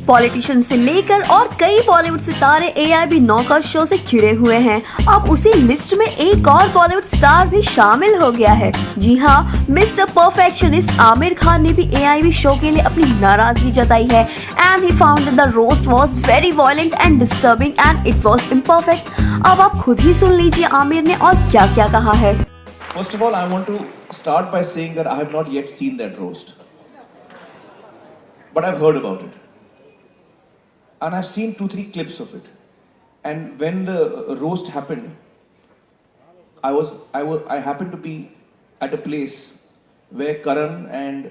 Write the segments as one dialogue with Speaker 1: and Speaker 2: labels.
Speaker 1: Politician से लेकर और कई बॉलीवुड सितारे AIB नॉकआउट शो से चिड़े हुए हैं। अब उसी लिस्ट में एक और बॉलीवुड स्टार भी शामिल हो गया है। जी हाँ, मिस्टर परफेक्शनिस्ट आमिर खान ने भी AIB शो के लिए अपनी नाराजगी जताई है and he found the roast was very violent and disturbing and it was imperfect. अब आप खुद ही सुन लीजिए आमिर ने और क्या क्या कहा है।
Speaker 2: First of all, I want to start by saying that I have not yet seen that roast. But I've heard about it. And I've seen 2-3 clips of it. And when the roast happened, I happened to be at a place where Karan and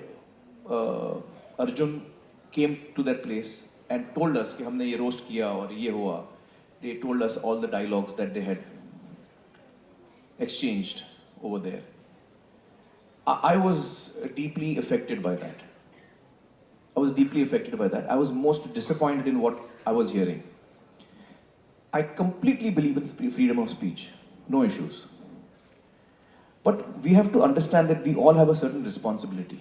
Speaker 2: Arjun came to that place and told us कि हमने ये roast किया और ये हुआ. They told us all the dialogues that they had exchanged over there. I was deeply affected by that. I was most disappointed in what I was hearing. I completely believe in freedom of speech, no issues. But we have to understand that we all have a certain responsibility.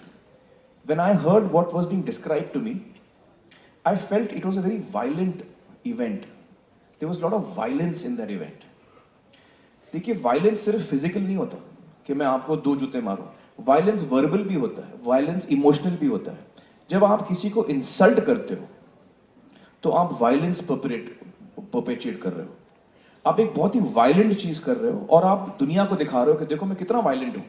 Speaker 2: When I heard what was being described to me, I felt it was a very violent event. There was a lot of violence in that event. देखिए, violence सिर्फ physical नहीं होता कि मैं आपको 2 जूते मारूं. Violence verbal भी होता है, वायलेंस इमोशनल भी होता है. जब आप किसी को इंसल्ट करते हो तो आप वायलेंस परपेचुएट कर रहे हो. आप एक बहुत ही वायलेंट चीज कर रहे हो और आप दुनिया को दिखा रहे हो कि देखो मैं कितना वायलेंट हूं.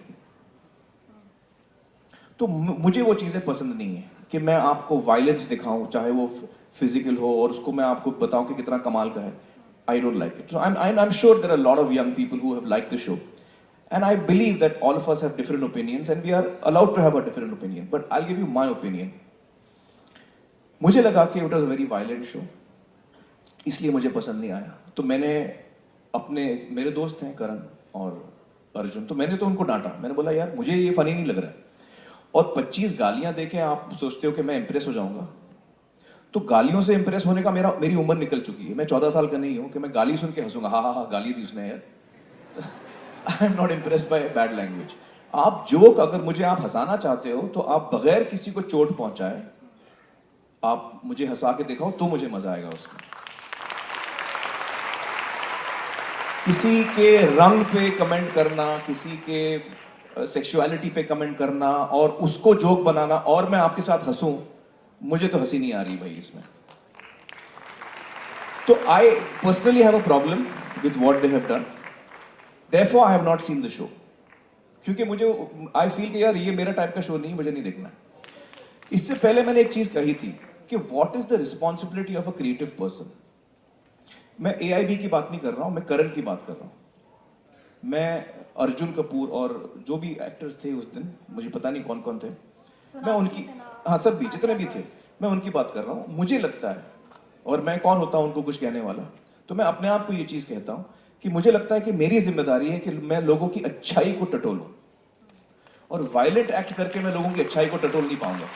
Speaker 2: तो मुझे वो चीजें पसंद नहीं है कि मैं आपको वायलेंस दिखाऊं, चाहे वो फिजिकल हो, और उसको मैं आपको बताऊं कि कितना कमाल का है. I don't like it. So I'm sure there are a lot of young people who have liked the show. And I believe that all of us have different opinions and we are allowed to have a different opinion. But I'll give you my opinion. मुझे लगा कि it was a very violent show. इसलिए मुझे पसंद नहीं आया. तो मेरे दोस्त हैं करण और अर्जुन, तो मैंने तो उनको डांटा. मैंने बोला यार मुझे ये फनी नहीं लग रहा है. और 25 गालियां देके आप सोचते हो कि मैं इंप्रेस हो जाऊंगा. तो गालियों से इंप्रेस होने का मेरी उम्र निकल चुकी है. मैं 14 साल का नहीं हूं कि मैं गाली सुन के हंसूंगा. हाँ गाली दी उसने यार. I am not impressed by bad language. आप जोक, अगर मुझे आप हंसाना चाहते हो तो आप बगैर किसी को चोट पहुंचाए आप मुझे हंसा के दिखाओ तो मुझे मजा आएगा उसमें. किसी के रंग पे कमेंट करना, किसी के सेक्सुअलिटी पे कमेंट करना और उसको जोक बनाना और मैं आपके साथ हंसूं, मुझे तो हंसी नहीं आ रही भाई इसमें. तो I personally have a problem with what they have done. Therefore I have not seen the show. क्योंकि मुझे आई फील कि यार ये मेरा टाइप का शो नहीं, मुझे नहीं देखना. इससे पहले मैंने एक चीज कही थी कि what is the responsibility of a creative person. मैं AIB की बात नहीं कर रहा हूं, मैं करण की बात कर रहा हूं. मैं अर्जुन कपूर और जो भी एक्टर्स थे उस दिन, मुझे पता नहीं कौन कौन थे, मैं उनकी, हाँ सब भी जितने भी थे, मैं उनकी बात कर रहा हूं. मुझे लगता है, और मैं कौन होता हूं उनको कुछ कहने वाला, तो मैं अपने आप को ये चीज कहता हूं कि मुझे लगता है कि मेरी जिम्मेदारी है कि मैं लोगों की अच्छाई को टटोलूं. और वायलेंट एक्ट करके मैं लोगों की अच्छाई को टटोल नहीं पाऊंगा.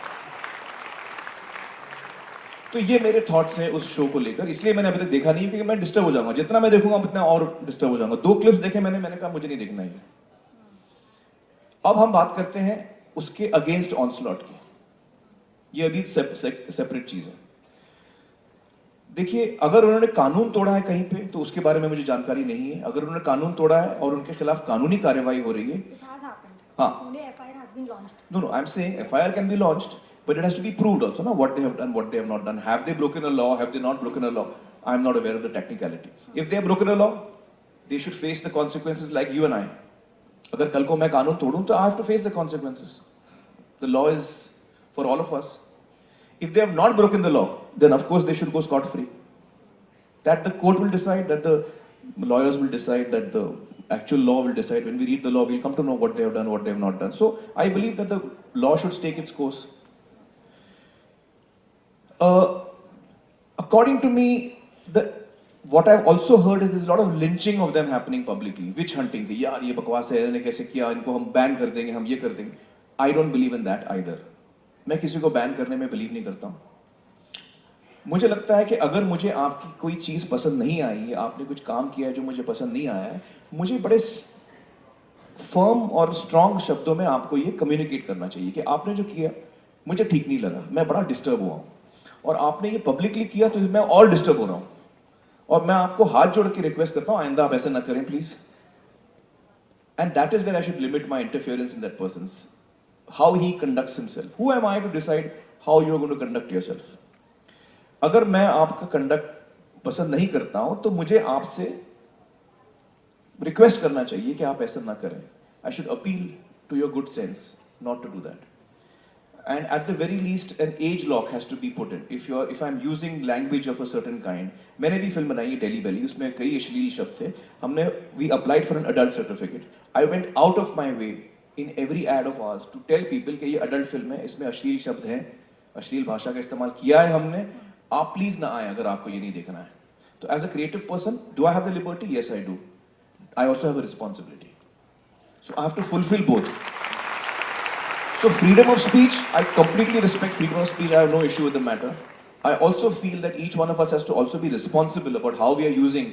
Speaker 2: तो ये मेरे थॉट्स हैं उस शो को लेकर. इसलिए मैंने अभी तक देखा नहीं क्योंकि मैं डिस्टर्ब हो जाऊंगा. जितना मैं देखूंगा उतना और डिस्टर्ब हो जाऊंगा. 2 क्लिप्स देखे मैंने कहा मुझे नहीं देखना है. अब हम बात करते हैं उसके अगेंस्ट ऑनस्लॉट की. ये अभी सेपरेट चीज है. देखिए, अगर उन्होंने कानून तोड़ा है कहीं पे तो उसके बारे में मुझे जानकारी नहीं है. अगर उन्होंने कानून तोड़ा है और उनके खिलाफ कानूनी कार्यवाही हो रही है, हाँ, no, I'm saying FIR can be launched, but it has to be proved also, ना, what they have done, what they have not done. Have they broken a law? Have they not broken a law? I'm not aware of the technicality. If they have broken a law, they should face the consequences like you and I. अगर कल को मैं कानून तोड़ूं तो I have to face the consequences. The law is for all of us. If they have not broken the law, then of course they should go scot-free. That the court will decide, that the lawyers will decide, that the actual law will decide. When we read the law, we'll come to know what they have done, what they have not done. So I believe that the law should take its course. According to me, what I've also heard is there's a lot of lynching of them happening publicly. Witch hunting. कि यार ये बकवास है, इन्होंने कैसे किया, इनको हम बैन कर देंगे, हम ये कर देंगे. I don't believe in that either. मैं किसी को बैन करने में बिलीव नहीं करता हूँ. मुझे लगता है कि अगर मुझे आपकी कोई चीज़ पसंद नहीं आई है, आपने कुछ काम किया है जो मुझे पसंद नहीं आया है, मुझे बड़े फर्म और स्ट्रॉन्ग शब्दों में आपको ये कम्युनिकेट करना चाहिए कि आपने जो किया मुझे ठीक नहीं लगा, मैं बड़ा डिस्टर्ब हुआ हूँ. और आपने ये पब्लिकली किया तो मैं और डिस्टर्ब हो रहा हूं, और मैं आपको हाथ जोड़ के रिक्वेस्ट करता हूं आइंदा आप ऐसे ना करें please. And that is where I should limit my interference in that person's how he conducts himself. Who am I to decide how you are going to conduct yourself. अगर मैं आपका कंडक्ट पसंद नहीं करता हूं तो मुझे आपसे रिक्वेस्ट करना चाहिए कि आप ऐसा ना करें. I should appeal to your good sense not to do that. And at the very least an age lock has to be put in. If I'm using language of a certain kind, मैंने भी film बनाई है daily बेली, उसमें कई अश्लील शब्द थे. हमने we applied for an adult certificate. I went out of my way in every ad of ours to tell people कि ये adult फिल्म है, इसमें अश्लील शब्द हैं, अश्लील भाषा का इस्तेमाल किया है हमने, आप प्लीज ना आए अगर आपको ये नहीं देखना है. तो as a creative person, do I have the liberty? Yes, I do. I also have a responsibility. So I have to fulfill both. So freedom of speech, I completely respect freedom of speech. I have no issue with the matter. I also feel that each one of us has to also be responsible about how we are using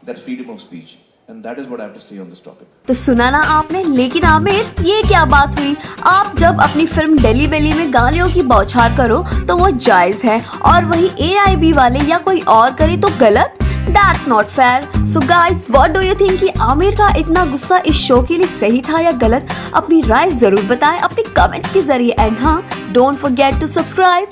Speaker 2: that freedom of speech. And that is what I have to say on this topic.
Speaker 1: तो सुना ना आपने, लेकिन आमिर ये क्या बात हुई? आप जब अपनी फिल्म डेली बेली में गालियों की बौछार करो तो वो जायज है, और वही AIB वाले या कोई और करे तो गलत? That's not fair. So guys, what do you think कि आमिर का इतना गुस्सा इस शो के लिए सही था या गलत? अपनी राय जरूर बताएं अपनी कमेंट्स के जरिए. एंड हाँ, don't forget to subscribe.